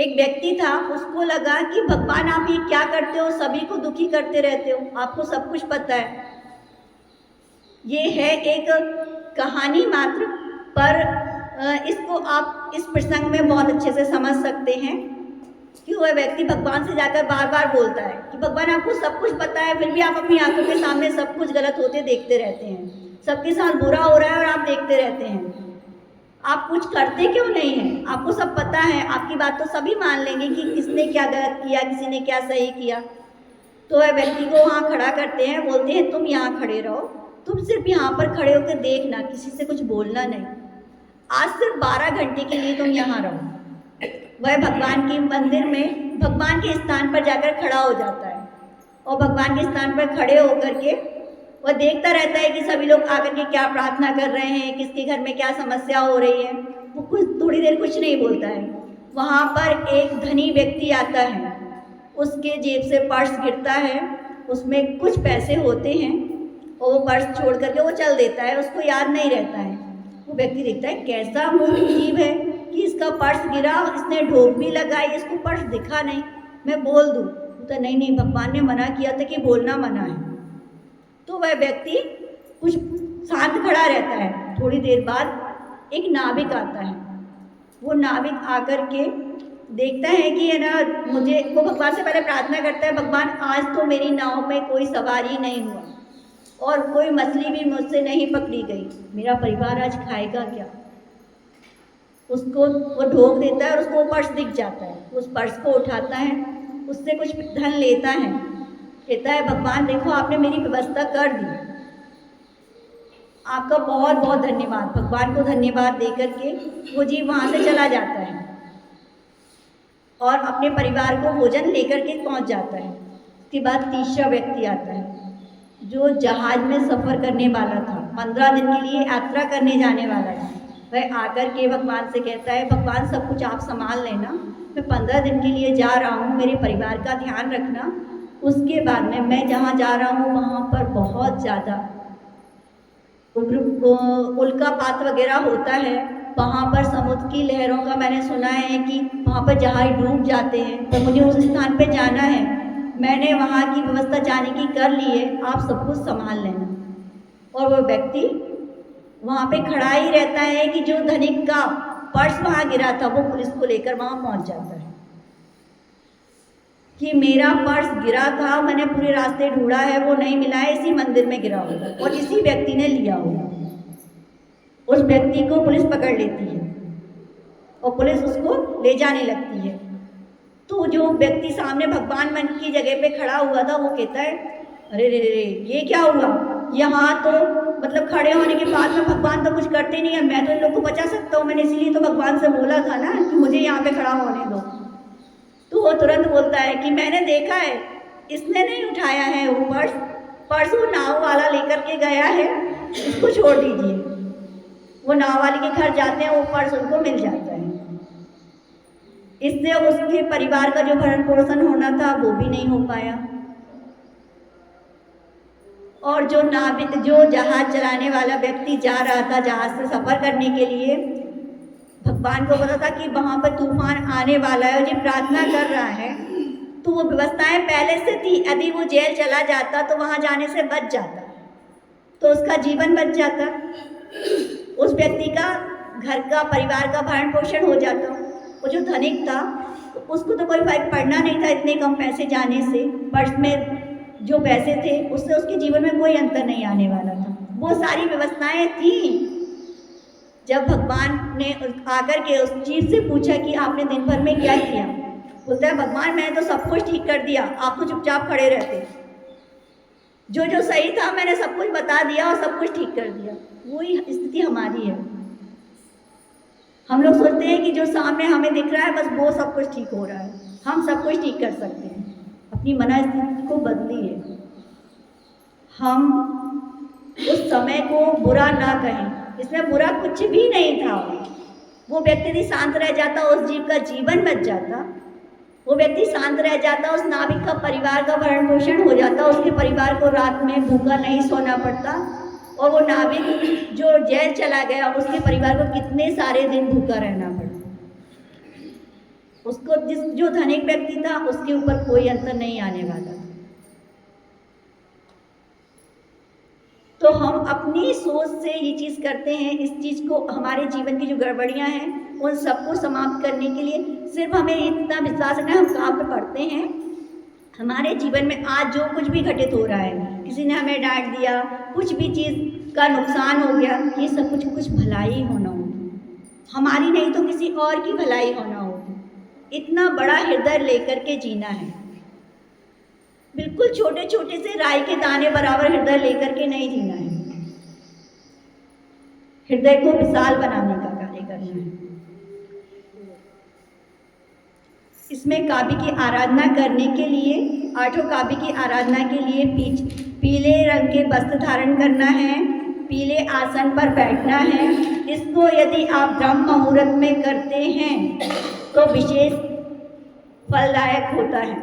एक व्यक्ति था, उसको लगा कि भगवान आप ये क्या करते हो, सभी को दुखी करते रहते हो, आपको सब कुछ पता है। ये है एक कहानी मात्र, पर इसको आप इस प्रसंग में बहुत अच्छे से समझ सकते हैं कि वह व्यक्ति भगवान से जाकर बार बार बोलता है कि भगवान आपको सब कुछ पता है, फिर भी आप अपनी आंखों के सामने सब कुछ गलत होते देखते रहते हैं, सबके साथ बुरा हो रहा है और आप देखते रहते हैं, आप कुछ करते क्यों नहीं हैं? आपको सब पता है, आपकी बात तो सभी मान लेंगे कि किसने क्या गलत किया, किसी ने क्या सही किया। तो वह व्यक्ति को वहाँ खड़ा करते हैं, बोलते हैं तुम यहाँ खड़े रहो, तुम सिर्फ यहाँ पर खड़े होकर देखना, किसी से कुछ बोलना नहीं, आज सिर्फ 12 घंटे के लिए तुम यहाँ रहो। वह भगवान के मंदिर में भगवान के स्थान पर जाकर खड़ा हो जाता है और भगवान के स्थान पर खड़े होकर के वह देखता रहता है कि सभी लोग आकर के क्या प्रार्थना कर रहे हैं, किसके घर में क्या समस्या हो रही है। वो थोड़ी देर कुछ नहीं बोलता है। वहाँ पर एक धनी व्यक्ति आता है, उसके जेब से पर्स गिरता है, उसमें कुछ पैसे होते हैं और वो पर्स छोड़ करके वो चल देता है, उसको याद नहीं रहता है। वो व्यक्ति देखता है कैसा मूर्ख जीव है कि इसका पर्स गिरा, इसने ढोक भी लगाई, इसको पर्स दिखा नहीं, मैं बोल दूँ तो नहीं, भगवान ने मना किया था कि बोलना मना है। तो वह व्यक्ति कुछ शांत खड़ा रहता है। थोड़ी देर बाद एक नाविक आता है, वो नाविक आकर के देखता है कि है ना, वो भगवान से पहले प्रार्थना करता है, भगवान आज तो मेरी नाव में कोई सवारी नहीं हुआ और कोई मछली भी मुझसे नहीं पकड़ी गई, मेरा परिवार आज खाएगा क्या। उसको वो ढोक देता है और उसको पर्स दिख जाता है, उस पर्स को उठाता है, उससे कुछ धन लेता है, कहता है भगवान देखो आपने मेरी व्यवस्था कर दी, आपका बहुत बहुत धन्यवाद। भगवान को धन्यवाद दे करके वो जीव वहाँ से चला जाता है और अपने परिवार को भोजन लेकर के पहुँच जाता है। उसके बाद तीसरा व्यक्ति आता है जो जहाज में सफ़र करने वाला था, 15 दिन के लिए यात्रा करने जाने वाला था। वह आकर के भगवान से कहता है भगवान सब कुछ आप संभाल लेना, मैं 15 दिन के लिए जा रहा हूँ, मेरे परिवार का ध्यान रखना। उसके बाद में मैं जहाँ जा रहा हूँ वहाँ पर बहुत ज़्यादा उल्कापात वगैरह होता है, वहाँ पर समुद्र की लहरों का मैंने सुना है कि वहाँ पर जहाज डूब जाते हैं, तो मुझे उस स्थान पे जाना है, मैंने वहाँ की व्यवस्था जाने की कर ली है, आप सब कुछ संभाल लेना। और वो व्यक्ति वहाँ पे खड़ा ही रहता है कि जो धनिक का पर्स वहाँ गिरा था वो पुलिस को लेकर वहाँ पहुँच जाता है कि मेरा पर्स गिरा था, मैंने पूरे रास्ते ढूंढा है, वो नहीं मिला है, इसी मंदिर में गिरा होगा और इसी व्यक्ति ने लिया होगा। उस व्यक्ति को पुलिस पकड़ लेती है और पुलिस उसको ले जाने लगती है। तो जो व्यक्ति सामने भगवान मन की जगह पे खड़ा हुआ था वो कहता है अरे रे रे ये क्या हुआ, यहाँ तो मतलब खड़े होने के बाद में भगवान तो कुछ करते नहीं है, मैं तो इन लोग को बचा सकता हूँ, मैंने इसीलिए तो भगवान से बोला था ना कि मुझे यहाँ पे खड़ा होने दो। तो वो तुरंत बोलता है कि मैंने देखा है, इसने नहीं उठाया है वो पर्स वो नाव वाला लेकर के गया है, उसको छोड़ दीजिए। वो नाव वाले के घर जाते हैं, वो पर्स उनको मिल जाता है। इससे उसके परिवार का जो भरण पोषण होना था वो भी नहीं हो पाया और जो नाविक जो जहाज चलाने वाला व्यक्ति जा रहा था जहाज से सफ़र करने के लिए, भगवान को पता था कि वहाँ पर तूफान आने वाला है और जो प्रार्थना कर रहा है, तो वो व्यवस्थाएं पहले से थी। यदि वो जेल चला जाता तो वहाँ जाने से बच जाता, तो उसका जीवन बच जाता, उस व्यक्ति का घर का परिवार का भरण पोषण हो जाता। वो जो धनिक था उसको तो कोई फर्क पड़ना नहीं था इतने कम पैसे जाने से, पर्स में जो पैसे थे उससे उसके जीवन में कोई अंतर नहीं आने वाला था, वो सारी व्यवस्थाएं थी। जब भगवान ने आकर के उस चीज से पूछा कि आपने दिन भर में क्या किया, बोलता है भगवान मैंने तो सब कुछ ठीक कर दिया, आप तो चुपचाप खड़े रहते, जो जो सही था मैंने सब कुछ बता दिया और सब कुछ ठीक कर दिया। वही स्थिति हमारी है। हम लोग सोचते हैं कि जो सामने हमें दिख रहा है बस वो सब कुछ ठीक हो रहा है, हम सब कुछ ठीक कर सकते हैं। अपनी मनस्थिति को बदलिए, हम उस समय को बुरा ना कहें, इसमें बुरा कुछ भी नहीं था। वो व्यक्ति यदि शांत रह जाता उस जीव का जीवन बच जाता, वो व्यक्ति शांत रह जाता, उस नाविक का परिवार का भरण पोषण हो जाता, उसके परिवार को रात में भूखा नहीं सोना पड़ता और वो नाविक जो जेल चला गया उसके परिवार को कितने सारे दिन भूखा रहना पड़ता। उसको जो धनिक व्यक्ति था उसके ऊपर कोई अंतर नहीं आने वाला। तो हम अपनी सोच से ये चीज़ करते हैं, इस चीज़ को, हमारे जीवन की जो गड़बड़ियाँ हैं उन सबको समाप्त करने के लिए सिर्फ हमें इतना विश्वास रखना है। हम कहाँ पे पढ़ते हैं, हमारे जीवन में आज जो कुछ भी घटित हो रहा है, किसी ने हमें डांट दिया, कुछ भी चीज़ का नुकसान हो गया, ये सब कुछ भलाई होना होगी, हमारी नहीं तो किसी और की भलाई होना होगी। इतना बड़ा हृदय लेकर के जीना है, बिल्कुल छोटे छोटे से राई के दाने बराबर हृदय लेकर के नहीं जीना है, हृदय को विशाल बनाने का कार्य करना है। इसमें काव्य की आराधना करने के लिए, आठों काव्य की आराधना के लिए पीले रंग के वस्त्र धारण करना है, पीले आसन पर बैठना है। इसको यदि आप ब्रह्म मुहूर्त में करते हैं तो विशेष फलदायक होता है।